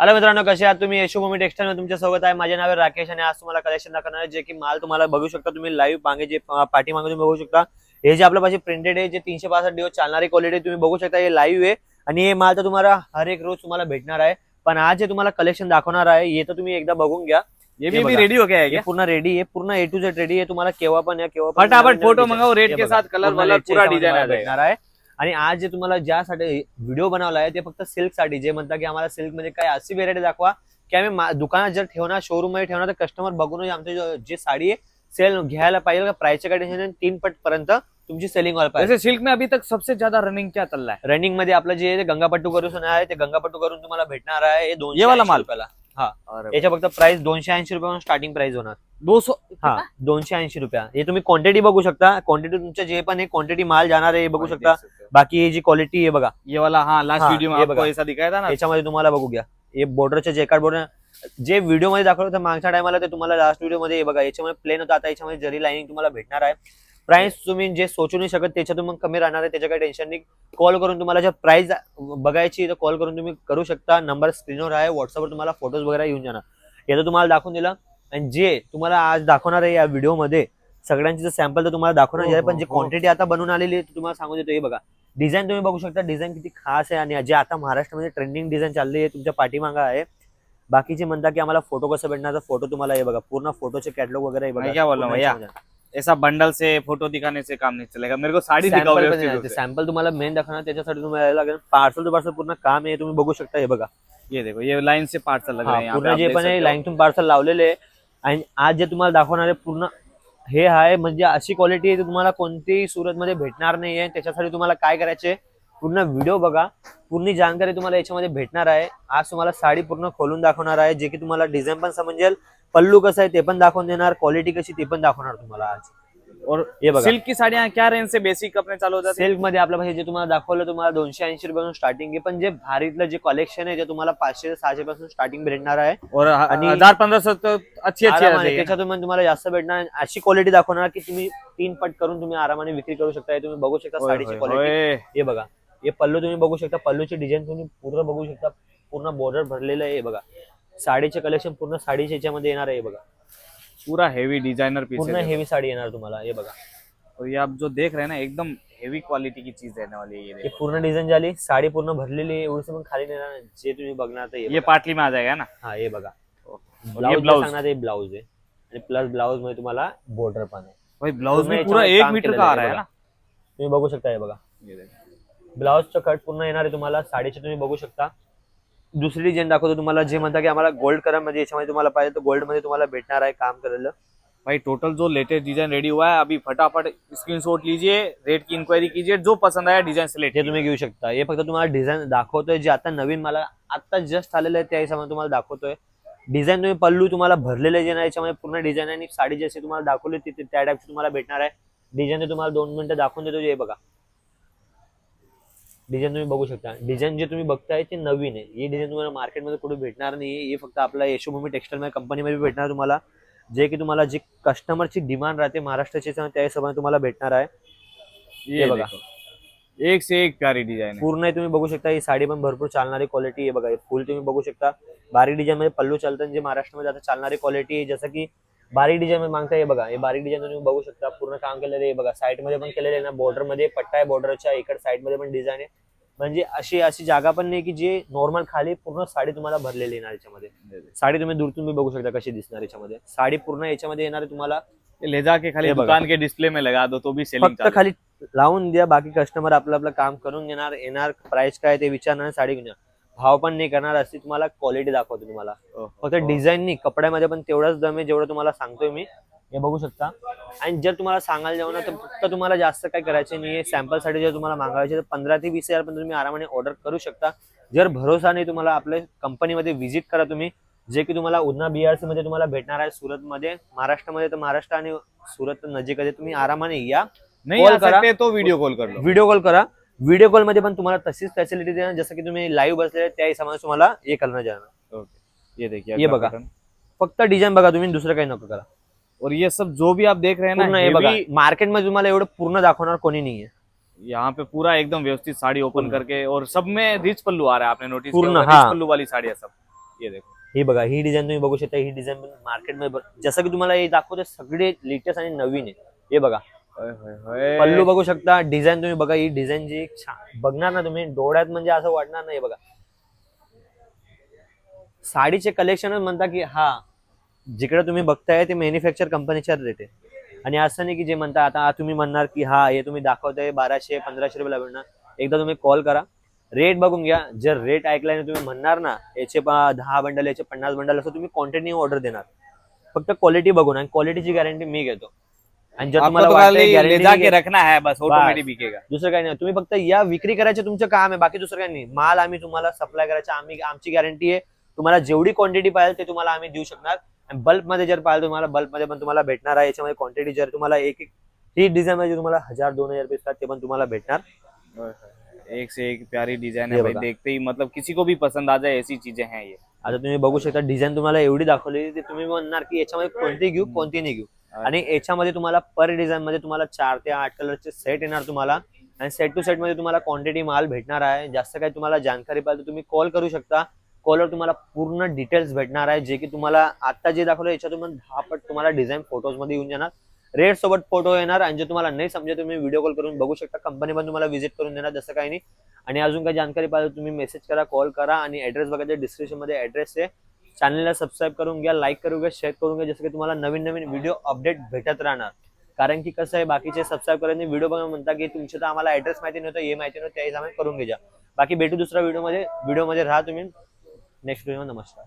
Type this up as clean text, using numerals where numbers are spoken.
Hello मित्रांनो, कसे आहात तुम्ही? यशोभूमी टेक्सटाईल मध्ये तुमच्या स्वागत आहे. माझे नाव आहे राकेश आणि आज तुम्हाला कलेक्शन दाखवणार आहे जे की माल तुम्हाला बघू शकता तुम्ही लाईव्ह मागे जे पाठी मागे तुम्ही बघू शकता. हे जे आपल्या पाशी प्रिंटेड आहे जे 365 दिवस चालणारी क्वालिटी तुम्ही बघू शकता. हे लाईव्ह आहे आणि हे माल तर तुम्हाला हर एक रोज तुम्हाला भेटणार आहे. पण आज जे तुम्हाला कलेक्शन दाखवणार आहे हे तर तुम्ही एकदा बघून घ्या. ये भी रेडी हो गया है क्या? पूर्ण रेडी आहे, पूर्ण ए टू झेड रेडी आहे. तुम्हाला केव्हा पण या केव्हा पण फटाफट फोटो मंगाओ, रेट के साथ कलर वाला पूरा डिजाइन भेटणार आहे. आणि आज जे तुम्हाला ज्यासाठी व्हिडिओ बनवला आहे ते फक्त सिल्क साठी, जे म्हणतात की आम्हाला सिल्क मध्ये काय अशी व्हेरायटी दाखवा की आम्ही दुकानात जर ठेवणार, शोरूम मध्ये ठेवणार तर कस्टमर बघून आमची जी साडी आहे सेल घ्यायला पाहिजे का प्राइसच्या कंडिशन 3 पट पर्यंत तुमची सेलिंग व्हायला पाहिजे. वैसे सिल्क में अभी तक सबसे ज्यादा रनिंग क्या चल रहा है? रनिंग मध्ये आपलं जे गंगापट्टू करून आहे ते गंगापट्टू करून तुम्हाला भेटणार आहे. हे 200 ये वाला माल रुपयाला. हा, याच्या फक्त प्राइस 280 रुपयापासून स्टार्टिंग प्राइस होणार. 200? हा, 280 रुपया. हे तुम्ही क्वांटिटी बघू शकता. क्वांटिटी तुमच्या जे पण क्वांटिटी माल जाणार आहे हे बघू शकता. बाकी ही जी क्वालिटी आहे बघा, ये वाला हाँ लास्ट हाँ, वीडियो में ये आपको बघा. ऐसा दिखाया था ना. याच्यामध्ये तुम्हाला बघू घ्या. हे बॉर्डरचे जेकार्ड बॉर्डर जे व्हिडिओ मध्ये दाखवलं होतं मागच्या टायमाला ते तुम्हाला लास्ट व्हिडिओ मध्ये हे बघा याच्यामध्ये प्लेन होतं. आता याच्यामध्ये जरी लाईनिंग तुम्हाला भेटणार आहे. प्राइस तुम्ही जे सोचू नाही शकत त्याच्यातून मग कमी राहणार आहे. त्याच्या काही टेन्शन नाही. कॉल करून तुम्हाला जर प्राइस बघायची तर कॉल करून तुम्ही करू शकता. नंबर स्क्रीनवर आहे, व्हॉट्सअपवर तुम्हाला फोटोज वगैरे येऊन जाणार. याचं तुम्हाला दाखवून दिलं. आणि जे तुम्हाला आज दाखवणार आहे या व्हिडिओ मध्ये सगळ्यांची सॅम्पल तर तुम्हाला दाखवणार आहे, पण जे क्वांटिटी आता बनवून आलेली आहे तुम्हाला सांगू देतो. हे बघा डिझाईन तुम्ही बघू शकता. डिझाईन किती खास आहे आणि जे आता महाराष्ट्रामध्ये ट्रेंडिंग डिझाईन चालली आहे तुमच्या पाठीमागा आहे. बाकीचे म्हणतात की आम्हाला फोटो कसं भेटणार, तर फोटो तुम्हाला हे बघा पूर्ण फोटोचे कॅटलॉग वगैरे हे बघा. क्या बोल रहा हूँ भैया, ऐसा बंडल से फोटो दिखाने से काम नहीं चलेगा. मेरे को साड़ी दिखाओ व्यवस्थित से. सॅम्पल तुम्हाला मेन दाखवणार, त्याच्यासाठी तुम्हाला यायला लागेल. पार्सल टू पार्सल पूर्ण काम आहे तुम्ही बघू शकता. हे बघा ये देखो, ये लाइन से पार्सल लग रहे हैं यहाँ पे, पूर्ण आप जे देख पण सकते हो. लाईन तुम्ही पार्सल लावलेले आहे. आणि आज जे तुम्हाला दाखवणार आहे पूर्ण हे आहे म्हणजे अशी क्वालिटी आहे तुम्हाला कोणतीही सुरत मध्ये भेटणार नाहीये. त्याच्यासाठी तुम्हाला काय करायचे, पूर्ण व्हिडिओ बघा, पूर्ण जानकारी तुम्हाला याच्यामध्ये भेटणार आहे. आज तुम्हाला साडी पूर्ण खोलून दाखवणार आहे जे की तुम्हाला डिझाईन पण समजेल, पल्लू कसं आहे ते पण दाखवून देणार, क्वालिटी कशी ते पण दाखवणार तुम्हाला आज. और ये बघा सिल्क की साड़ियाँ क्या रेंज से बेसिक अपने चालू होतात? सिल्क मध्ये आपल्या पाहिजे जे तुम्हाला दाखवलं तुम्हाला 280 रुपयापासून स्टार्टिंग आहे. पण जे भारीतलं जे कलेक्शन आहे ते तुम्हाला 500 ते 600 पासून स्टार्टिंग भेटणार आहे. और आणि 1000-1500 तो अच्छी आरामाने अच्छी त्याच्यातून पण तुम्हाला जास्त भेटणार. अशी क्वालिटी दाखवणार की तुम्ही 3 पट करून तुम्ही आरामाने विक्री करू शकता. हे तुम्ही बघू शकता साडीची क्वालिटी. हे बघा, हे पल्लू तुम्ही बघू शकता. पल्लूची डिझाईन तुम्ही पूर्ण बघू शकता. पूर्ण बॉर्डर भरलेलं आहे. हे बघा साडीचे कलेक्शन पूर्ण साडीच्या याच्यामध्ये येणार आहे. हे बघा पूरा हेवी डिजाइनर पीस पूर्ण हेवी साडी येणार तुम्हाला. हे बघा, और ये आप जो देख रहे हैं ना एकदम हेवी क्वालिटी की चीज रहने वाली है. ये हे देखो, पूर्ण डिझाईन झाली. साडी पूर्ण भरलेली आहे. एवढी पण खाली येणार नाही. जे तुम्ही बघणार ते ये पाटली में आ जाएगा ना. हा हे बघा. और ये ब्लाउज ब्लाउज, सांगणार ते ब्लाउज आहे आणि प्लस ब्लाउज मध्ये तुम्हाला बॉर्डर पण आहे. भाई ब्लाउज में पूर्ण पूरा याच्यामध्ये 1 काम मीटर केलेलं का आ आहे. रहा है बघा. ना. तुम्ही बघू शकता. हे बघा ये देखो, ब्लाउजचं कट पूर्ण येणार आहे तुम्हाला. साडीचे तुम्ही बघू शकता. दुसरी डिझाईन दाखवतो तुम्हाला, जे म्हणता की आम्हाला गोल्ड कलर मध्ये याच्यामध्ये तुम्हाला पाहिजे तर गोल्ड मध्ये तुम्हाला भेटणार आहे काम केलेलं. भाई टोटल जो लेटेस्ट डिजाइन रेडी हुआ है अभी फटाफट स्क्रीनशॉट लीजिए, रेट की इंक्वायरी कीजिए, जो पसंद आया डिजाइन सिलेक्ट हे तुम्ही घेऊ शकता. हे फक्त तुम्हाला डिझाईन दाखवतोय जे आता नवीन मला आता जस्ट आलेलं आहे त्या हिशोबाने तुम्हाला दाखवतोय. डिझाईन तुम्ही पल्लू तुम्हाला भरलेले जे नाही याच्यामध्ये पूर्ण डिझाईन आणि साडी जशी तुम्हाला दाखवली तिथे त्या टाईपची तुम्हाला भेटणार आहे. डिझाईन तुम्हाला 2 मिनिटं दाखवून देतो. हे बघा डिझाईन तुम्ही बघू शकता. डिझाईन जे तुम्ही बघताय ते नवीन आहे. ही डिझाईन तुम्हाला मार्केटमध्ये कुठे भेटणार नाही. हे फक्त आपल्या यशोभूमी टेक्सटाईल कंपनीमध्ये भेटणार तुम्हाला. जे की तुम्हाला जी कस्टमरची डिमांड राहते महाराष्ट्राची त्या हिशोबाने तुम्हाला भेटणार आहे. ये बघा देखो, एक से एक प्यारी डिजाइन है. पूर्ण तुम्ही बघू शकता. ही साडी पण भरपूर चालणारी क्वालिटी आहे. बघा हे फुल तुम्ही बघू शकता. बारीक डिझाईन मध्ये पल्लू चालतं जे महाराष्ट्रामध्ये आता चालणारी क्वालिटी आहे. जसं की बारीक डिझाईन मध्ये मागता. हे बघा हे बारीक डिझाईन तुम्ही बघू शकता. पूर्ण काम केलेलं आहे. बघा साईड मध्ये पण केलेलं आहे ना. बॉर्डर मध्ये पट्टा आहे. बॉर्डरच्या इकडे साईड मध्ये पण डिझाईन आहे. म्हणजे अशी जागा पण नाही की जे नॉर्मल खाली पूर्ण साडी तुम्हाला भरलेली येणार याच्यामध्ये. साडी तुम्ही दूर तुम्ही बघू शकता कशी दिसणार याच्यामध्ये. साडी पूर्ण याच्यामध्ये येणार आहे तुम्हाला. ले जाके खाली ये बघा. दुकान के डिस्प्ले में लगा दो तो भी सेलिंग फक्त खाली लावून द्या. बाकी कस्टमर आपलं आपलं काम करून घेणार. येणार प्राइस काय ते विचारणार, साडी घेणार, भाव पण नाही करणार. अशी तुम्हाला क्वालिटी दाखवतो तुम्हाला. फक्त डिझाईन नाही कपड्यामध्ये पण तेवढाच दम आहे जेवढं तुम्हाला सांगतोय मी. हे बघू शकता. आणि जर तुम्हाला सांगायला जाऊ ना तर फक्त तुम्हाला जास्त काय करायचं नाही. सॅम्पल साठी जर तुम्हाला मागवायचे तर 15 ते 20 हजार पण तुम्ही आरामाने ऑर्डर करू शकता. जर भरोसा नाही तुम्हाला आपल्या कंपनीमध्ये व्हिजिट करा तुम्ही. जे की तुम्हाला उधना BRC मध्ये तुम्हाला भेटणार आहे. सुरत मध्ये, महाराष्ट्रामध्ये तर महाराष्ट्र आणि सुरत नजीक आहे. तुम्ही आरामाने या. नहीं आ सकते तो वीडियो कॉल कर लो. व्हिडिओ कॉल करा. व्हिडिओ कॉल मध्ये पण तुम्हाला तशीच फॅसिलिटी देणार जसं की तुम्ही लाईव्ह बसले त्या हिशोबाने तुम्हाला हे करणार जाणार. ओके, ये देखिए ये बघा. फक्त डिझाईन बघा तुम्ही, दुसरं काही नको करा. और ये सब जो भी आप देख रहे हैं ना, पूर्ण हे बघा मार्केटमध्ये तुम्हाला एवढं पूर्ण दाखवणार कोणी नाहीये. यहाँ पे पूरा एकदम व्यवस्थित साड़ी ओपन करके, और सब में रिच पल्लू आ रहा है. आपने नोटिस पूर्ण, किया होगा, हाँ. रिच पल्लू वाली साड़ी है सब. ये देखो ही बघा, ही डिझाईन तुम्ही बघू शकता. ही डिझाईन मार्केटमध्ये जसं की तुम्हाला हे दाखवते सगळे लेटेस्ट आणि नवीन आहे. हे बघा, होय, होय, होय. पल्लू बघू शकता. डिझाईन तुम्ही बघा, ही डिझाईन जी छान बघणार ना तुम्ही डोळ्यात, म्हणजे असं वाटणार नाही. बघा, साडीचे कलेक्शनच म्हणता की हा जिकडे तुम्ही बघताय ते मॅन्युफॅक्चर कंपनीच्या रेट आहे. आणि असं नाही की जे म्हणता आता तुम्ही म्हणणार की हा हे तुम्ही दाखवताय 1200-1500 रुपयाला भेटणार. एकदा तुम्ही कॉल करा, रेट बघून घ्या. जर रेट ऐकल्याने तुम्ही म्हणणार ना याचे 10 बंडल, याचे 50 बंडल, असं तुम्ही क्वांटिटी ऑर्डर देणार. फक्त क्वालिटी बघून, आणि क्वालिटीची गॅरंटी मी घेतो. आणि जर आपको तुम्हाला तो वाटतंय खाली ले गॅरंटी जाके रखना है बस, ऑटोमेटिक बिकेगा. दुसरं काही नाही, तुम्ही फक्त या विक्री करायचं तुमचं काम आहे, बाकी दुसरं काही नाही. माल आम्ही तुम्हाला सप्लाय करायचा, आमची गॅरंटी आहे. तुम्हाला जेवढी क्वांटिटी पाहिजे ते तुम्हाला आम्ही देऊ शकणार. आणि बल्क मध्ये जर पाहिजे तुम्हाला, बल्क मध्ये पण तुम्हाला भेटणार आहे. याच्यामध्ये क्वांटिटी जर तुम्हाला एक ही डिझाईन मध्ये तुम्हाला 1000-2000 पीस ते पण तुम्हाला भेटणार. होय, होय. एक से एक प्यारी डिजाइन ये है भाई, बघा. देखते ही मतलब किसी को भी पसंद आ जाए ऐसी चीजें हैं ये. आता तुम्ही बघू शकता डिझाईन तुम्हाला एवढी दाखवली की तुम्ही म्हणणार की याच्यामध्ये कोणती घेऊ कोणती नाही घेऊ. आणि याच्यामध्ये तुम्हाला पर डिझाईन मध्ये तुम्हाला 4 ते 8 कलरचे सेट येणार तुम्हाला. आणि सेट टू सेट मध्ये तुम्हाला क्वांटिटी माल भेटणार आहे. जास्त काही तुम्हाला जानकारी पाहिजे तुम्ही कॉल करू शकता. कॉलवर तुम्हाला पूर्ण डिटेल्स भेटणार आहे, जे की तुम्हाला आता जे दाखवलं याच्यातून 10 पट तुम्हाला डिझाईन फोटोज मध्ये येऊन जाणार. रेट सोबत फोटो येणार. आणि जे तुम्हाला नाही समजेल तुम्ही व्हिडिओ कॉल करून बघू शकता. कंपनी पण तुम्हाला व्हिजिट करून देणार, जसं काही नाही. आणि अजून काही जानकारी पाहिजे तुम्ही मेसेज करा, कॉल करा. आणि ऍड्रेस बघायचं डिस्क्रिप्शन मध्ये ऍड्रेस आहे. चॅनलला सबस्क्राईब करून घ्या, लाईक करून घ्या, शेअर करून घ्या, जसं की तुम्हाला नवीन नवीन व्हिडिओ अपडेट भेटत राहणार. कारण की कसं आहे, बाकीचे सबस्क्राईब करायचे व्हिडिओ बघा म्हणता की तुमचे तर आम्हाला ऍड्रेस माहिती नव्हतं, हे माहिती नव्हतं, त्या हिशोबाने करून घ्या. बाकी भेटू दुसऱ्या व्हिडिओ मध्ये राहा तुम्ही नेक्स्ट व्हिडिओ. नमस्कार.